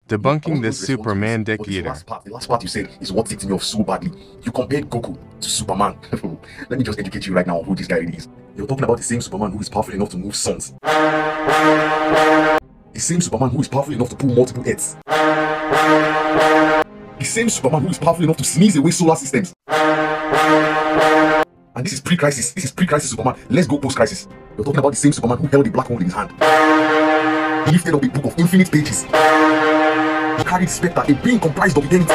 Debunking the Superman deck this eater. the last part you said is what ticked me off so badly. You compared Goku to Superman. Let me just educate you right now on who this guy really is. You're talking about the same Superman who is powerful enough to move suns. The same Superman who is powerful enough to pull multiple Earths. The same Superman who is powerful enough to sneeze away solar systems. And this is pre-crisis. This is pre-crisis Superman. Let's go post-crisis. You're talking about the same Superman who held a black hole in his hand. He lifted up a book of infinite pages. He carried Spectre, a being comprised of eternity,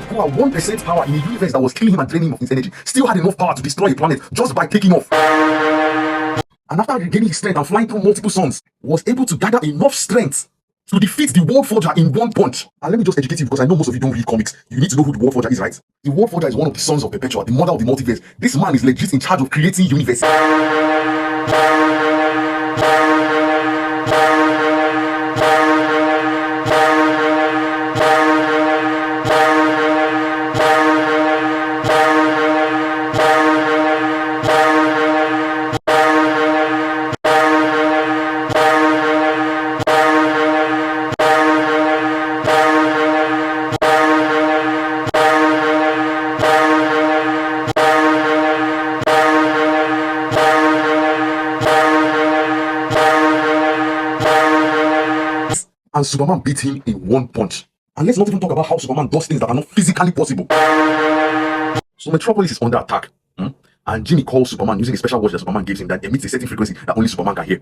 who had 1% power in a universe that was killing him and draining him of his energy, still had enough power to destroy a planet just by taking off. And after regaining his strength and flying through multiple suns, was able to gather enough strength to defeat the World Forger in one punch. And let me just educate you, because I know most of you don't read comics. You need to know who the World Forger is, right? The World Forger is one of the sons of Perpetua, the mother of the multiverse. This man is legit in charge of creating universe. And Superman beat him in one punch. And let's not even talk about how Superman does things that are not physically possible. So Metropolis is under attack. And Jimmy calls Superman using a special watch that Superman gives him that emits a certain frequency that only Superman can hear.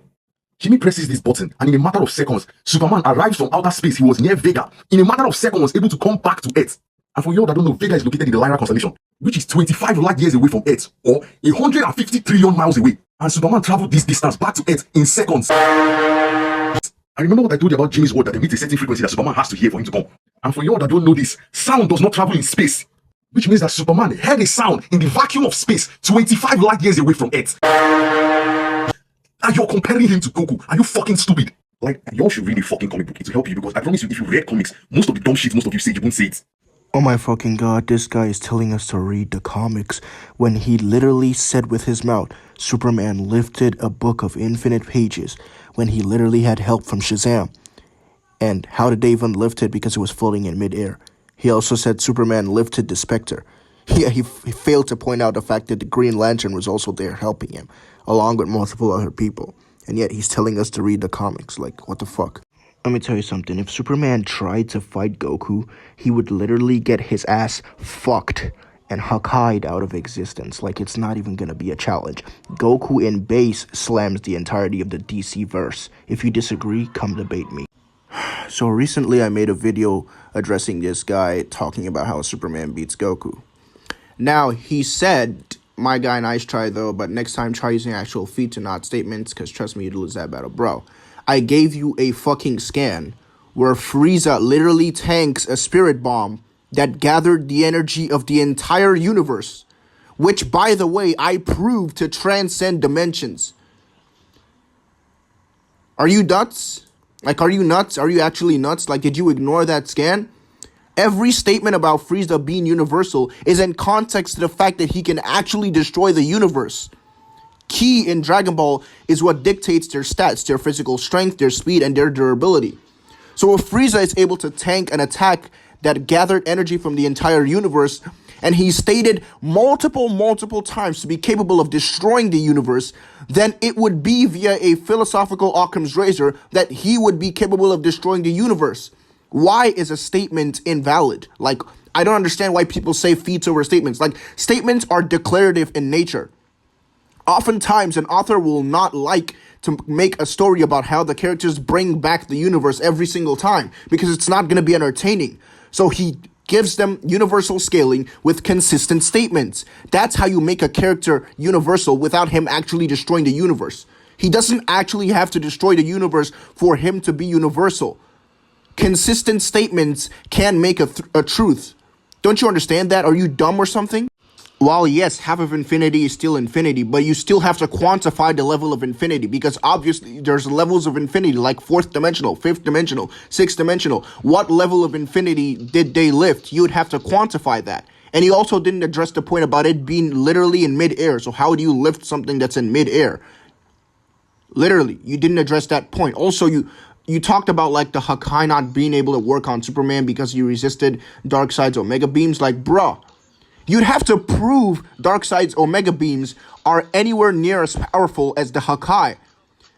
Jimmy presses this button, and in a matter of seconds, Superman arrives from outer space. He was near Vega. In a matter of seconds, was able to come back to Earth. And for you all that don't know, Vega is located in the Lyra constellation, which is 25 light years away from Earth, or 150 trillion miles away. And Superman traveled this distance back to Earth in seconds. I remember what I told you about Jimmy's word that emits a certain frequency that Superman has to hear for him to come. And for you all that don't know this, sound does not travel in space, which means that Superman heard a sound in the vacuum of space 25 light years away from Earth. And you're comparing him to Goku. Are you fucking stupid? Like, y'all should read a fucking comic book. It will help you, because I promise you, if you read comics, most of the dumb shit most of you say, you won't say it. Oh my fucking god, this guy is telling us to read the comics when he literally said with his mouth, Superman lifted a book of infinite pages, when he literally had help from Shazam. And how did they even lift it? Because it was floating in midair. He also said Superman lifted the Spectre. Yeah, he failed to point out the fact that the Green Lantern was also there helping him, along with multiple other people. And yet he's telling us to read the comics. Like, what the fuck? Let me tell you something. If Superman tried to fight Goku, he would literally get his ass fucked and Hakkai'd out of existence. Like, it's not even gonna be a challenge. Goku in base slams the entirety of the DC verse. If you disagree, come debate me. So recently I made a video addressing this guy talking about how Superman beats Goku. Now, he said, my guy, nice try though, but next time try using actual feats and not statements, because trust me, you'd lose that battle. Bro, I gave you a fucking scan where Frieza literally tanks a spirit bomb that gathered the energy of the entire universe, which, by the way, I proved to transcend dimensions. Are you nuts? Like, are you nuts? Are you actually nuts? Like, did you ignore that scan? Every statement about Frieza being universal is in context to the fact that he can actually destroy the universe. Ki in Dragon Ball is what dictates their stats, their physical strength, their speed, and their durability. So if Frieza is able to tank an attack that gathered energy from the entire universe, and he stated multiple times to be capable of destroying the universe, then it would be via a philosophical Occam's razor that he would be capable of destroying the universe. Why is a statement invalid? Like, I don't understand why people say feats over statements. Like, statements are declarative in nature. Oftentimes, an author will not like to make a story about how the characters bring back the universe every single time, because it's not going to be entertaining. So he gives them universal scaling with consistent statements. That's how you make a character universal without him actually destroying the universe. He doesn't actually have to destroy the universe for him to be universal. Consistent statements can make a truth. Don't you understand that? Are you dumb or something? While yes, half of infinity is still infinity, but you still have to quantify the level of infinity, because obviously there's levels of infinity like 4th dimensional, 5th dimensional, 6th dimensional. What level of infinity did they lift? You would have to quantify that. And he also didn't address the point about it being literally in mid-air. So how do you lift something that's in mid-air? Literally, you didn't address that point. Also, you talked about like the Hakai not being able to work on Superman because he resisted Darkseid's Omega beams. Like, bruh, you'd have to prove Darkseid's Omega beams are anywhere near as powerful as the Hakai.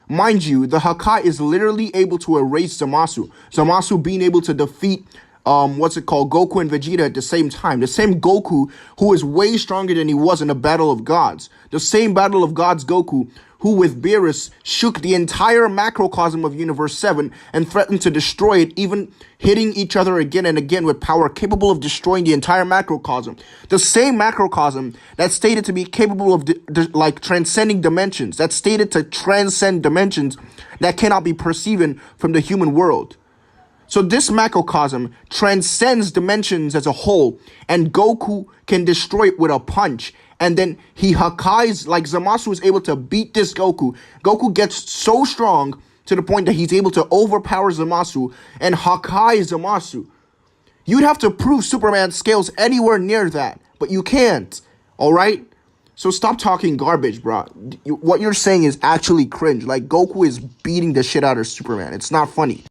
Mind you, the Hakai is literally able to erase Zamasu. Zamasu being able to defeat, Goku and Vegeta at the same time. The same Goku who is way stronger than he was in the Battle of Gods. The same Battle of Gods Goku who with Beerus shook the entire macrocosm of Universe 7 and threatened to destroy it, even hitting each other again and again with power capable of destroying the entire macrocosm. The same macrocosm that's stated to be capable of transcending dimensions, that's stated to transcend dimensions that cannot be perceived from the human world. So this macrocosm transcends dimensions as a whole, and Goku can destroy it with a punch. And then he Hakai's, like Zamasu is able to beat this Goku. Goku gets so strong to the point that he's able to overpower Zamasu and Hakai Zamasu. You'd have to prove Superman scales anywhere near that, but you can't, all right? So stop talking garbage, bro. What you're saying is actually cringe. Like, Goku is beating the shit out of Superman. It's not funny.